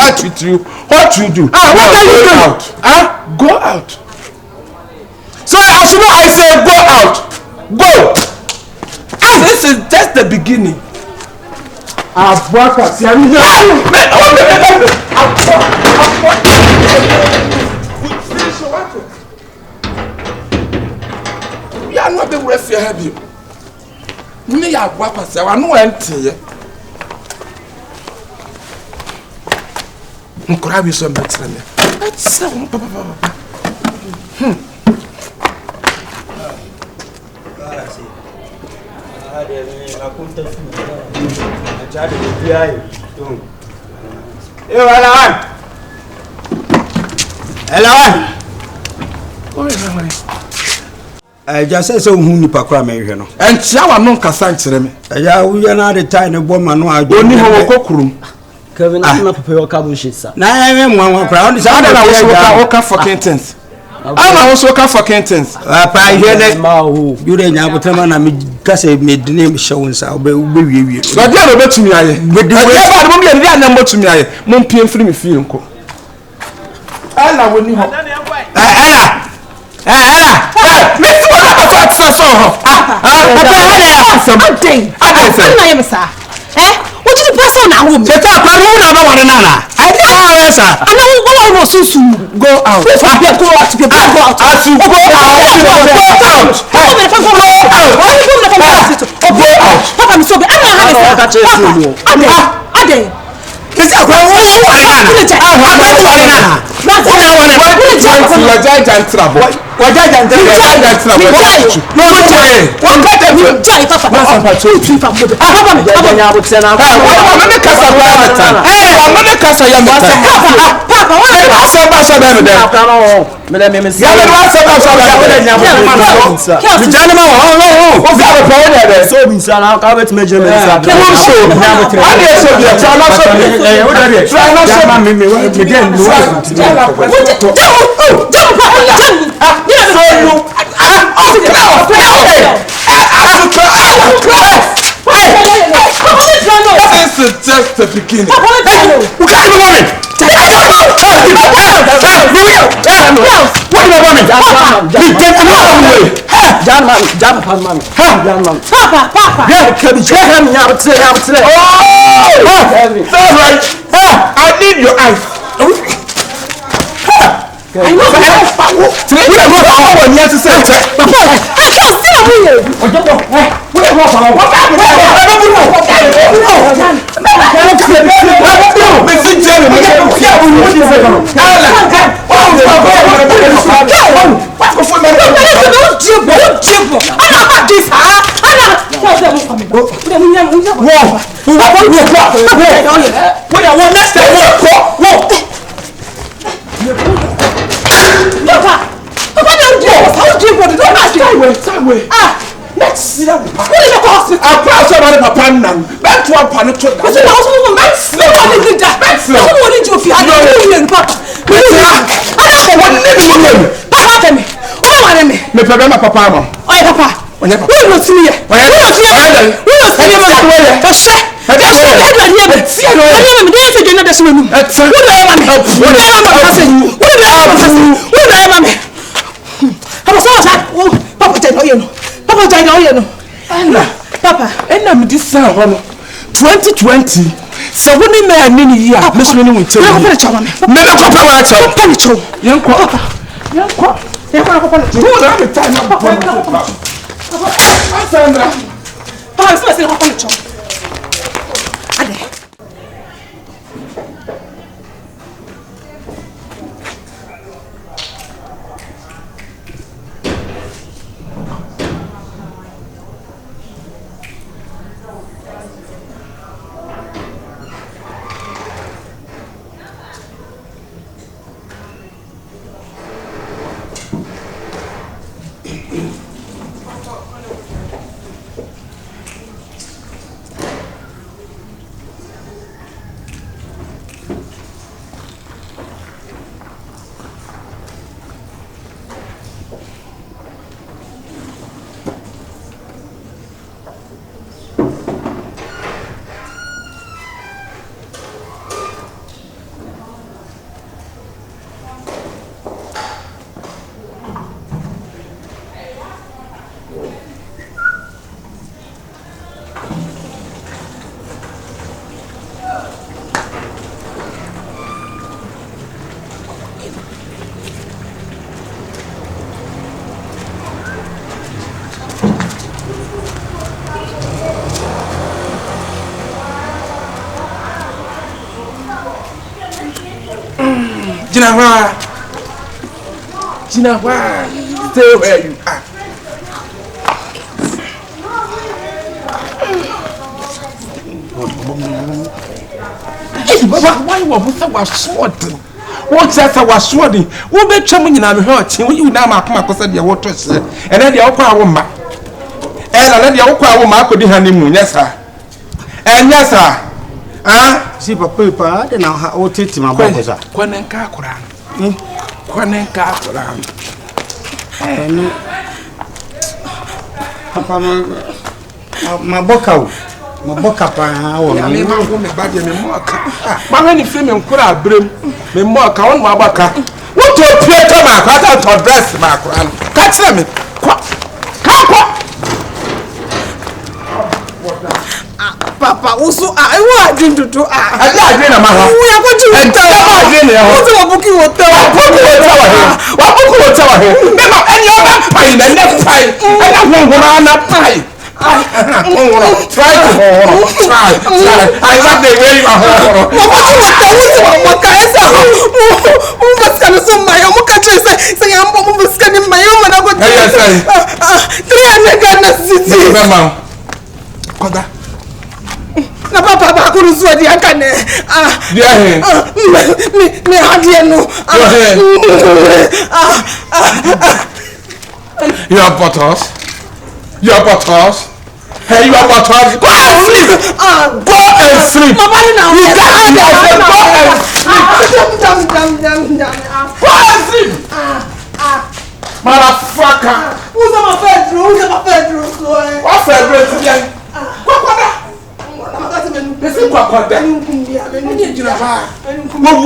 fight with you, what you do? What are you doing? Out. Go out. So as you know, I say go out. Go. This is just the beginning. Finish your weapon. You are not the rest you have you. Me are weapons. I know empty. Grab you some better. That's so. I just said so. Who pakra me no and chawa no kasa nkyere me ya wo na de time ne bo ma no ado oni ho kokurum Kevin na papa yo ka bu shisa na me mo kra on sa na wo ka fucking things ama wo so ka fucking things pa here ne you dey nya botama na me kase me dine me show nsa obe wie so dia no betumi aye be ba mo me dia na mo tumi aye mo mpie mfiri me fie nko ala woni ho me si wala ka fa tsa so ho what did the person now home? Get up, I don't know one another. I don't know, sir. I know go out. Go out. Go out. As you go out. Papa, I'm so bad. Is that what This is just the beginning. I need your eyes. I know let's see that. What is the cost? I pass over the panel. Back to our panel. But you also want to slow. I did that. No one need you if you had a million, Papa. I don't want to live. Papa, tell me. Oh, my name. Me problem, Papa. Oh, Papa. We don't see me. We don't see me. We don't see me. Papa died all you know. Papa, and I'm this son 2020. So when the man in here, Miss Winnie will tell you. Never Papa. Young Papa. Who are the time of Papa? Sandra. Papa, Jinawa, stay where you are. Why was sword? What's that? I was swording. Who bet you I'm hurting when you now come across the water, and then the Oka woman. And I let the Oka woman could honeymoon, yes, sir. And yes, sir. Ah, see, Papa, then I'll take my brothers. Quanenka Koran. Quanenka Koran. Papa, my boca. My boca, I mean, my woman, body, and mock. My many female could have brim, me mock on my baka. What to appear to my father to dress my crown? Catch them. Papa, also, I want to do. I didn't know. We are going to tell you. What's the book you will tell? What book will tell him? Never any other pie, and never pie. I don't want to pie. Try. I like the way you are. What can I say? What's going to say? My own country say I'm almost getting my own. I got 300 Ghana city. Koda. Na papa ko rusu adi akane me hadie no your butters hey you are butters go and sleep go and sleep nobody now you go and sleep motherfucker who's my bedroom what bedroom today Listen, what would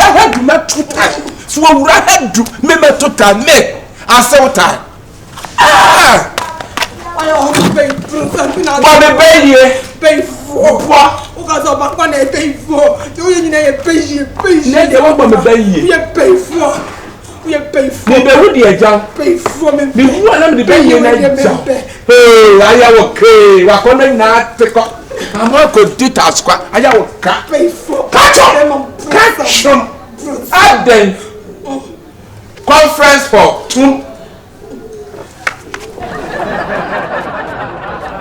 I have to make 2 times? So what would I have to make 2 times? Me, I saw time. I want to pay for what? Because of my money, pay for. You need a pay. You want to pay for. We pay for. Pay for me. You want to pay you. Hey, I am okay. We're going to take up. I'm not going to do that. I will pay for. Catch on. Add them. Conference for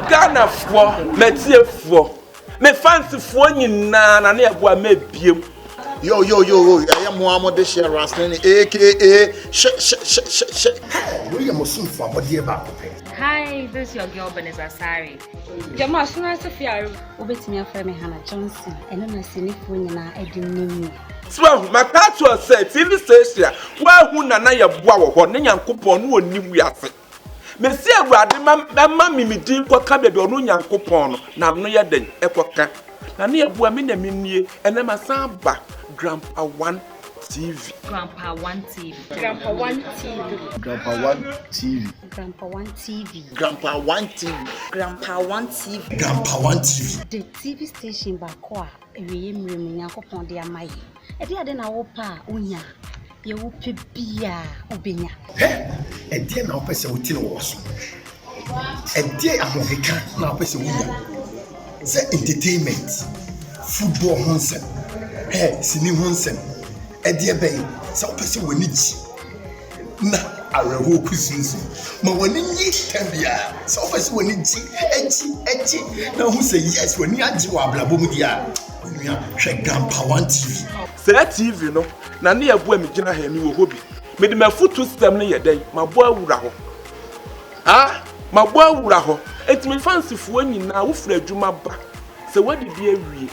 Ghana for Metia for me fancy for you na ne eboa me biem. Yo, I am Muhammad Share Rasnani, aka we are Muslim for what dear back. Hi, this is your girl Beneza Sari. Jama Suna Sophia, Obetimi Afreme Hannah Johnson, and I'm a Sinifuna Edin. So, my pastor said, TV station, where who na ya boa or Nyan coupon who knew we are. Monsieur Mammy, me deem what come to no young coupon, now no ya den, epoca. Na near Buamina Mini, and then my samba, Grandpa One TV. Grandpa One TV. Grandpa One TV. Grandpa One TV. Grandpa One TV. Grandpa One TV. Grandpa One TV. Grandpa One TV. The TV station Bakwa, a ream room in Yakopon de Amai. A dear than our pa, Unya. You will be Obinya. A dear now person with was. A dear American now person the entertainment, football Honsen, hey, singing Honsen, a dear bay, some person will need na a revoke Christmas. But when you can be some person will need edgy. Now who say yes when you are Blabomudia? When we are check Grandpa One TV. Say TV, no, Nani a boy, me Jina Henry Hobby. Made my foot to stem near day, my boy Uraho. Ah, my boy Uraho. It's me fancy for when you now Fred Jumaba. So what did you read?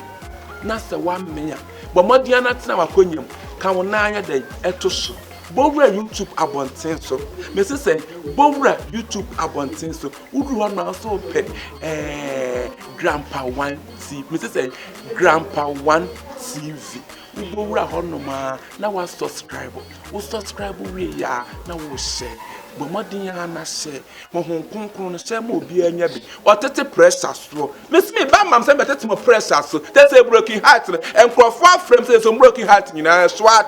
Nasa 1 million. But Modiana Tanawakoyum, Kawanaya day, Etoso. Bowra YouTube abontenso. Mrs. say, Bowra YouTube abontenso. Would run also pay Grandpa One TV. Mrs. say, Grandpa One TV. We Bowra Honoma, now one subscriber. We subscribe, we are now we share. But Modiana say, Mohon Concron, Samo be a nyabi, or tete pressure so. Miss me, Bam, say, but that's more pressure so. That's a broken heart, and for 4 frames, there's some broken heart, you know, swat.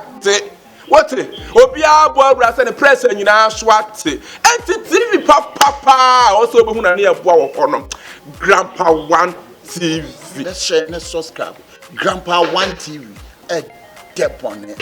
What it? Obia boy brass and the press and you know swat it. And TV papa also be una near boy or Grandpa One TV. Let's share, let's subscribe. Grandpa One TV. Dep on it.